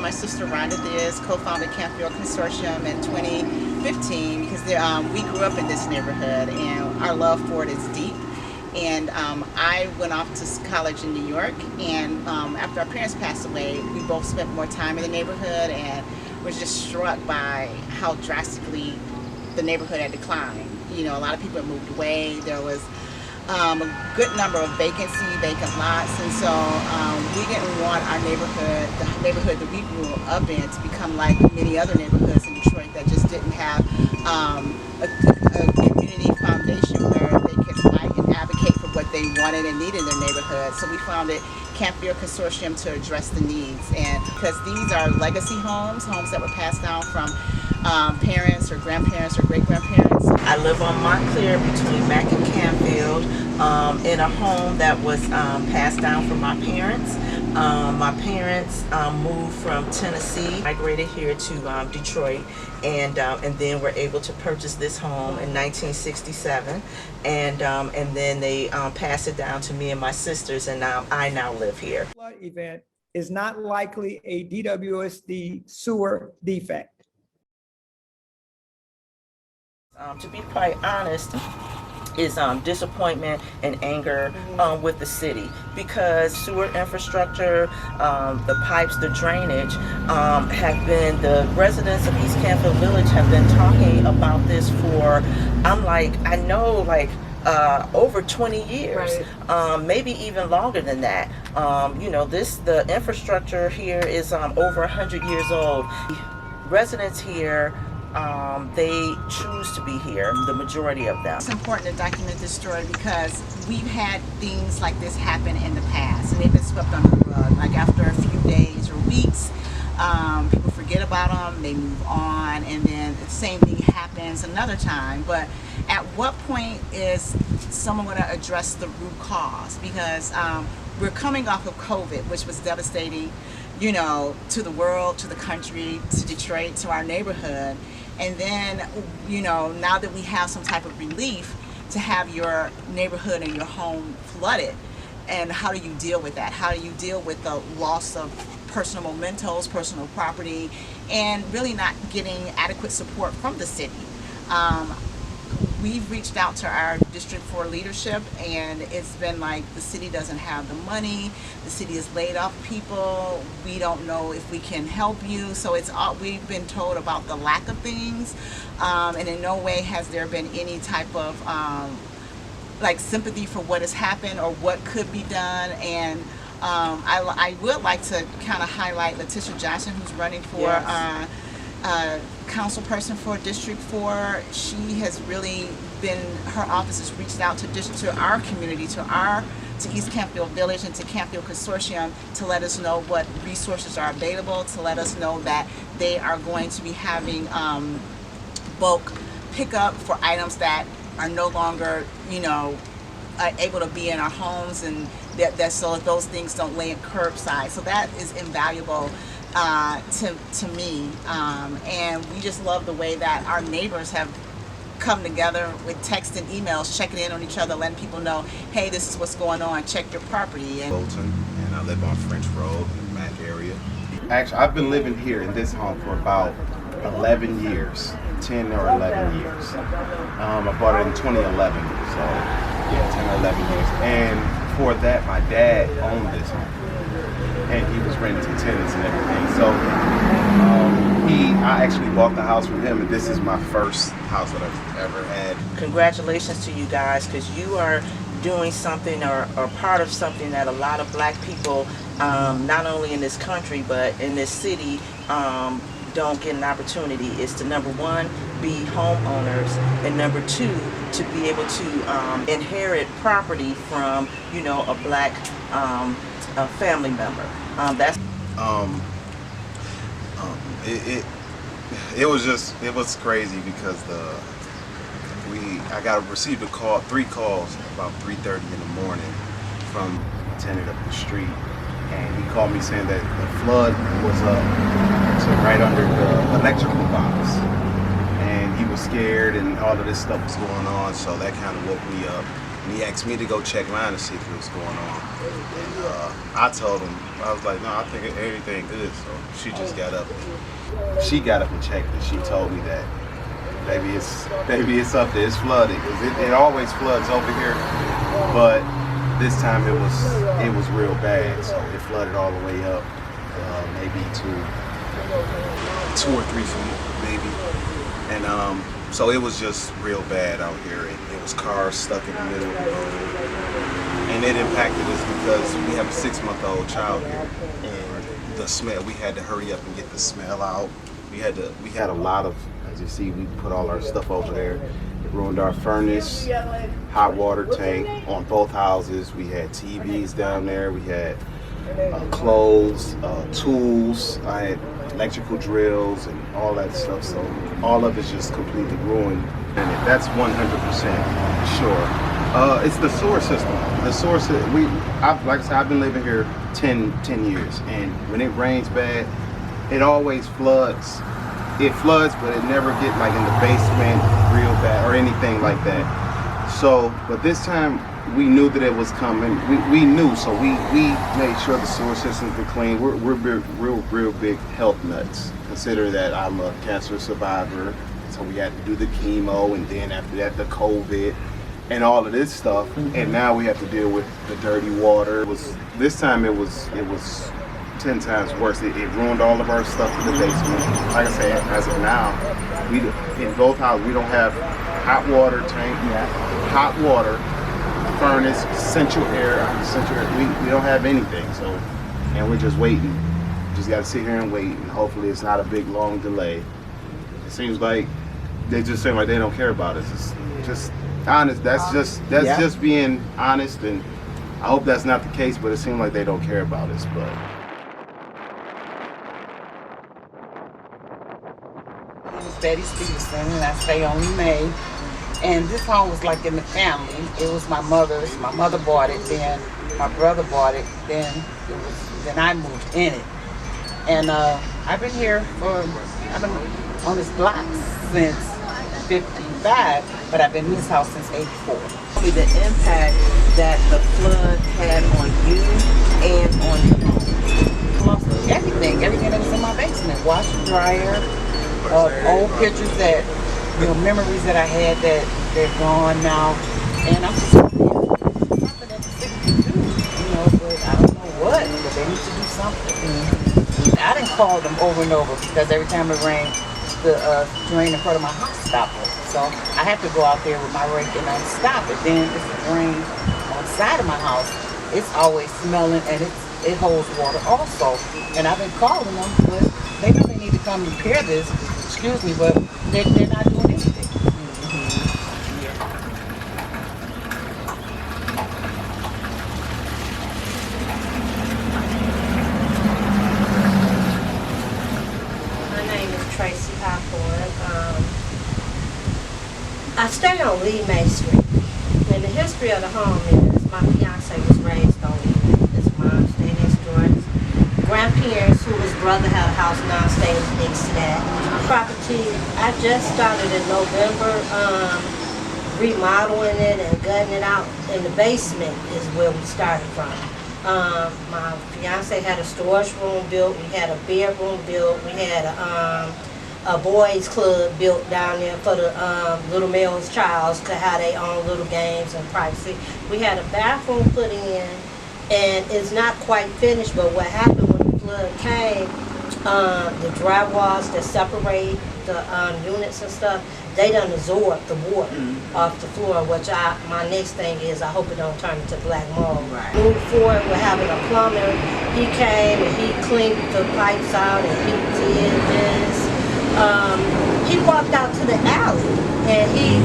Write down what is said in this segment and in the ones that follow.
my sister Rhonda Diaz co-founded Canfield Consortium in 2015 because we grew up in this neighborhood and our love for it is deep. And I went off to college in New York, and after our parents passed away, we both spent more time in the neighborhood and was just struck by how drastically the neighborhood had declined. You know, a lot of people had moved away. There was a good number of vacant lots, and so we didn't want our neighborhood, the neighborhood that we grew up in, to become like many other neighborhoods in Detroit that just didn't have a community foundation where they could fight and advocate for what they wanted and needed in their neighborhood. So we founded Canfield Consortium to address the needs, and because these are legacy homes that were passed down from parents or grandparents or great-grandparents. I live on Montclair between Mack and Canfield in a home that was passed down from my parents. My parents moved from Tennessee, migrated here to Detroit, and then were able to purchase this home in 1967, and then they passed it down to me and my sisters, and I now live here. Flood event is not likely a DWSD sewer defect. To be quite honest, is disappointment and anger with the city, because sewer infrastructure, the pipes, the drainage have been, the residents of East Canfield Village have been talking about this for, I know over 20 years, right. Maybe even longer than that. You know, the infrastructure here is over 100 years old. Residents here, they choose to be here, the majority of them. It's important to document this story because we've had things like this happen in the past, and they've been swept under the rug. Like after a few days or weeks, people forget about them, they move on, and then the same thing happens another time. But at what point is someone going to address the root cause? Because we're coming off of COVID, which was devastating, you know, to the world, to the country, to Detroit, to our neighborhood. And then, you know, now that we have some type of relief, to have your neighborhood and your home flooded, and how do you deal with that? How do you deal with the loss of personal mementos, personal property, and really not getting adequate support from the city? We've reached out to our District 4 leadership, and it's been like the city doesn't have the money, the city has laid off people, we don't know if we can help you. So it's all, we've been told about the lack of things, and in no way has there been any type of sympathy for what has happened or what could be done. And I would like to kind of highlight Letitia Johnson, who's running for yes. Council person for District 4. She has really been, her office has reached out to our community, to East Canfield Village and to Canfield Consortium to let us know what resources are available, to let us know that they are going to be having bulk pickup for items that are no longer, you know, able to be in our homes, and that so those things don't lay in curbside. So that is invaluable to me, and we just love the way that our neighbors have come together with text and emails, checking in on each other, letting people know, hey, this is what's going on, check your property. And Bolton, and I live on French Road in the Mack area. Actually, I've been living here in this home for about 11 years, 10 or 11 years. I bought it in 2011, so yeah, 10 or 11 years. And before that, my dad owned this home, and he was renting to tenants and everything. So I actually bought the house from him, and this is my first house that I've ever had. Congratulations to you guys, because you are doing something or part of something that a lot of black people, not only in this country but in this city, don't get an opportunity. Is to, number one, be homeowners, and number two, to be able to inherit property from, you know, a black a family member. It was crazy because I received three calls about 3:30 in the morning from a tenant up the street, and he called me saying that the flood was right under the electrical box, and he was scared and all of this stuff was going on, so that kind of woke me up. And he asked me to go check mine to see if it was going on. And I told him, I was like, no, I think everything good. So she just got up. She got up and checked and she told me that maybe it's up there, it's flooded. Because it always floods over here. But this time it was real bad. So it flooded all the way up, maybe to 2 or 3 feet, maybe. And so it was just real bad out here. It was cars stuck in the middle. And it impacted us because we have a 6-month-old child here. And the smell, we had to hurry up and get the smell out. We had a lot of, as you see, we put all our stuff over there. It ruined our furnace, hot water tank on both houses. We had TVs down there. We had clothes, tools. I had electrical drills and all that stuff. So all of it's just completely ruined. And that's 100% sure. It's the sewer system. The sewer system. Like I said, I've been living here 10 years, and when it rains bad, it always floods. It floods, but it never get like in the basement real bad or anything like that. So, but this time we knew that it was coming. We knew, so we made sure the sewer systems were clean. We're real big health nuts. Consider that I'm a cancer survivor, so we had to do the chemo, and then after that the COVID and all of this stuff. And now we have to deal with the dirty water. This time it was 10 times worse. It ruined all of our stuff in the basement. Like I said, as of now, in both houses we don't have hot water tank, hot water, furnace, central air. We don't have anything. So, and we're just waiting. Just got to sit here and wait, and hopefully it's not a big long delay. It seems like they just seem like they don't care about us. It's just honest. That's just being honest, and I hope that's not the case. But it seems like they don't care about us. But. Betty Stevenson, and I stay on May. And this home was like in the family. It was my mother's. My mother bought it, then my brother bought it, then I moved in it. And I've been on this block since 55, but I've been in this house since 84. The impact that the flood had on you and on your home. Lost everything that was in my basement. Washer, dryer, old pictures that, memories that I had that they're gone now. And I'm just something that the city can do, but I don't know what, but they need to do something. I didn't call them over and over because every time it rained, the drain in front of my house stopped it. So I had to go out there with my rake and stop it. Then it's the drain on the side of my house. It's always smelling, and it holds water also. And I've been calling them, but they know they need to come repair this. Excuse me, but they're not doing anything. My name is Tracy Hawthorne. I stay on Lee May Street. And the history of the home is my fiance was raised on it. His mom stayed next door. His grandparents, who his brother had a house now, stayed next to that. Property, I just started in November, remodeling it and gutting it out. And the basement is where we started from. My fiance had a storage room built. We had a bedroom built. We had a boys club built down there for the little male's childs to have their own little games and privacy. We had a bathroom put in, and it's not quite finished, but what happened when the flood came, the drywalls that separate the units and stuff, they done absorbed the water off the floor, which my next thing is I hope it don't turn into black mold. Right. Moving forward, we're having a plumber. He came and he cleaned the pipes out and he did this. He walked out to the alley and he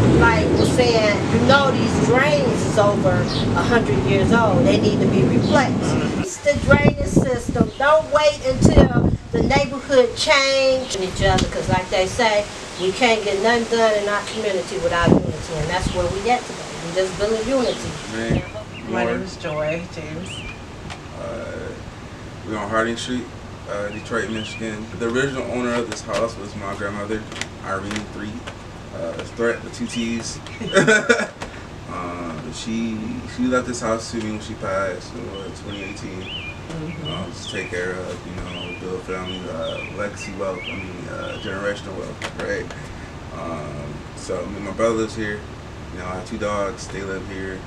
was saying, these drains is over 100 years old. They need to be replaced. It's the drainage system. Don't wait until the neighborhood change each other, because like they say, we can't get nothing done in our community without unity, and that's where we at today. We just building unity. My name is Joy James. We're on Harding Street, Detroit, Michigan. The original owner of this house was my grandmother, Irene 3. Threat with 2 T's. The She left this house to me when she passed in 2018. To take care of, you know, build family, legacy wealth, generational wealth, right? So my brother lives here. You know, I have 2 dogs, they live here.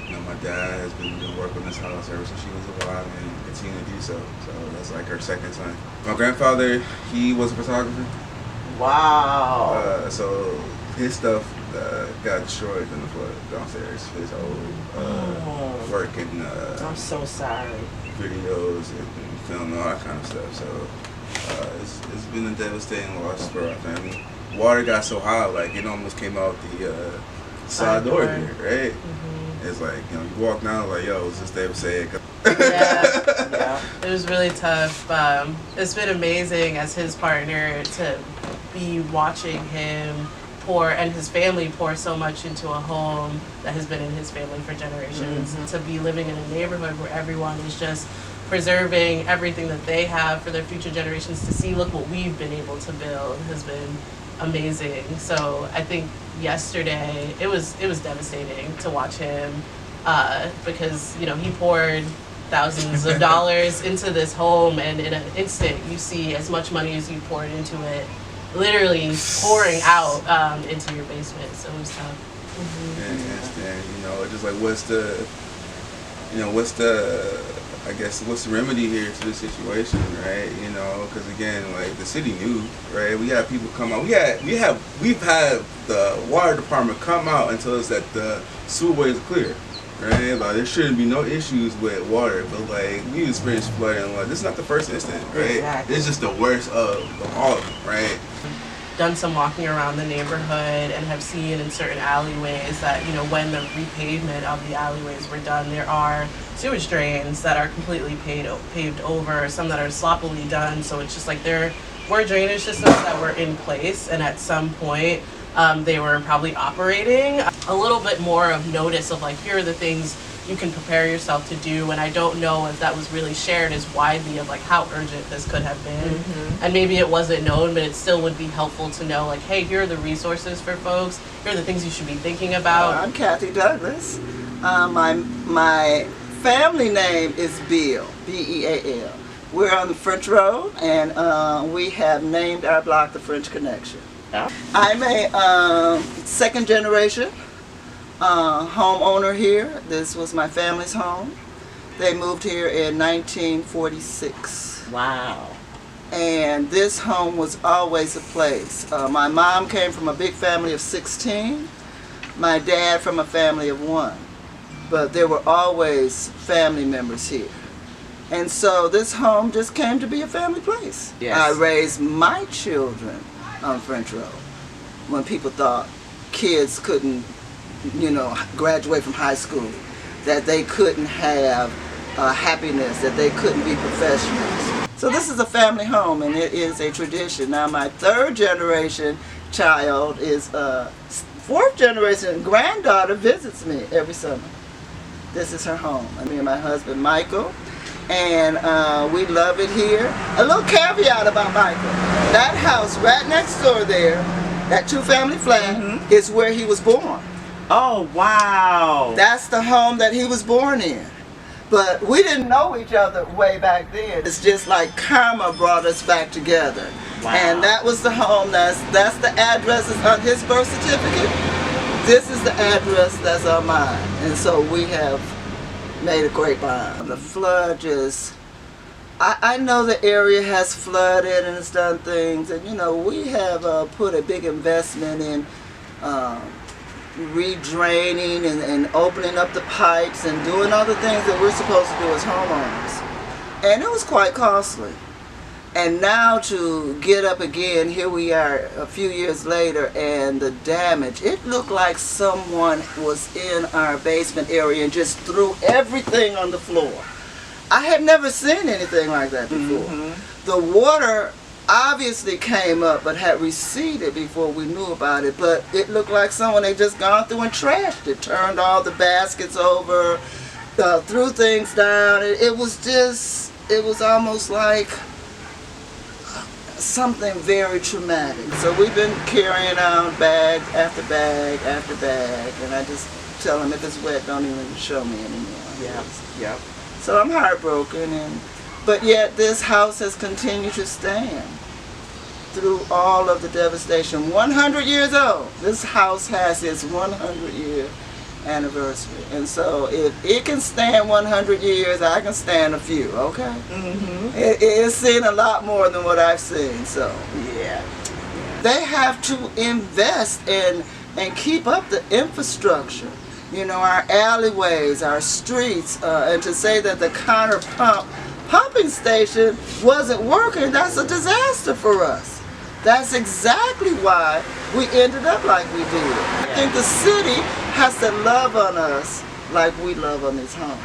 You know, my dad has been doing work on this house ever since she was alive and continue to do so. So that's like her second son. My grandfather, he was a photographer. Wow. So his stuff got destroyed in the flood downstairs. His whole work and I'm so sorry. videos and film and all that kind of stuff. So it's been a devastating loss for our family. Water got so high, like it almost came out the side door here, right? It's like, you know, you walk down like, yo, is this devastating? Yeah. It was really tough. It's been amazing as his partner to be watching him pour and his family pour so much into a home that has been in his family for generations. To be living in a neighborhood where everyone is just preserving everything that they have for their future generations, to see, look what we've been able to build, has been amazing. So I think yesterday it was devastating to watch him because, you know, he poured thousands of dollars into this home, and in an instant you see as much money as you poured into it literally pouring out into your basement. So it was tough. And you know, just like what's the remedy here to the situation, right? You know, because again, like the city knew, right? We had people come out. We've had the water department come out and tell us that the sewerway is clear, right? Like there shouldn't be no issues with water, but like we experienced flooding. Like this is not the first incident, right? Exactly. It's just the worst of all of them, right? Done some walking around the neighborhood and have seen in certain alleyways that, you know, when the repavement of the alleyways were done, there are sewage drains that are completely paved over, some that are sloppily done. So it's just like there were drainage systems that were in place, and at some point they were probably operating. A little bit more of notice of like, here are the things you can prepare yourself to do, and I don't know if that was really shared as widely of like how urgent this could have been. And maybe it wasn't known, but it still would be helpful to know like, hey, here are the resources for folks, here are the things you should be thinking about. I'm Kathy Douglas. My family name is Beal, B-E-A-L. We're on the French Road, and we have named our block the French Connection. I'm a second generation homeowner here. This was my family's home. They moved here in 1946. Wow. And this home was always a place. My mom came from a big family of 16. My dad from a family of 1. But there were always family members here. And so this home just came to be a family place. Yes. I raised my children on French Road when people thought kids couldn't, you know, graduate from high school, that they couldn't have happiness, that they couldn't be professionals. So this is a family home, and it is a tradition. Now my third generation child is fourth generation granddaughter visits me every summer. This is her home. Me and my husband Michael, and we love it here. A little caveat about Michael: that house right next door there, that 2-family flat, is where he was born. Oh, wow. That's the home that he was born in. But we didn't know each other way back then. It's just like karma brought us back together. Wow. And that was the home, that's the address that's on his birth certificate. This is the address that's on mine. And so we have made a great bond. The flood just, I know the area has flooded and it's done things. And you know, we have put a big investment in redraining and opening up the pipes and doing all the things that we're supposed to do as homeowners. And it was quite costly. And now to get up again, here we are a few years later, and the damage, it looked like someone was in our basement area and just threw everything on the floor. I had never seen anything like that before. The water obviously came up but had receded before we knew about it, but it looked like someone had just gone through and trashed it, turned all the baskets over, threw things down. It was almost like something very traumatic. So we've been carrying out bag after bag after bag, and I just tell them if it's wet, don't even show me anymore. Yep. So I'm heartbroken, but yet this house has continued to stand through all of the devastation. 100 years old. This house has its 100-year anniversary. And so if it can stand 100 years, I can stand a few, okay? It's seen a lot more than what I've seen, so yeah. They have to invest in and keep up the infrastructure. You know, our alleyways, our streets, and to say that the counter pumping station wasn't working, that's a disaster for us. That's exactly why we ended up like we did. I think the city has to love on us like we love on this home.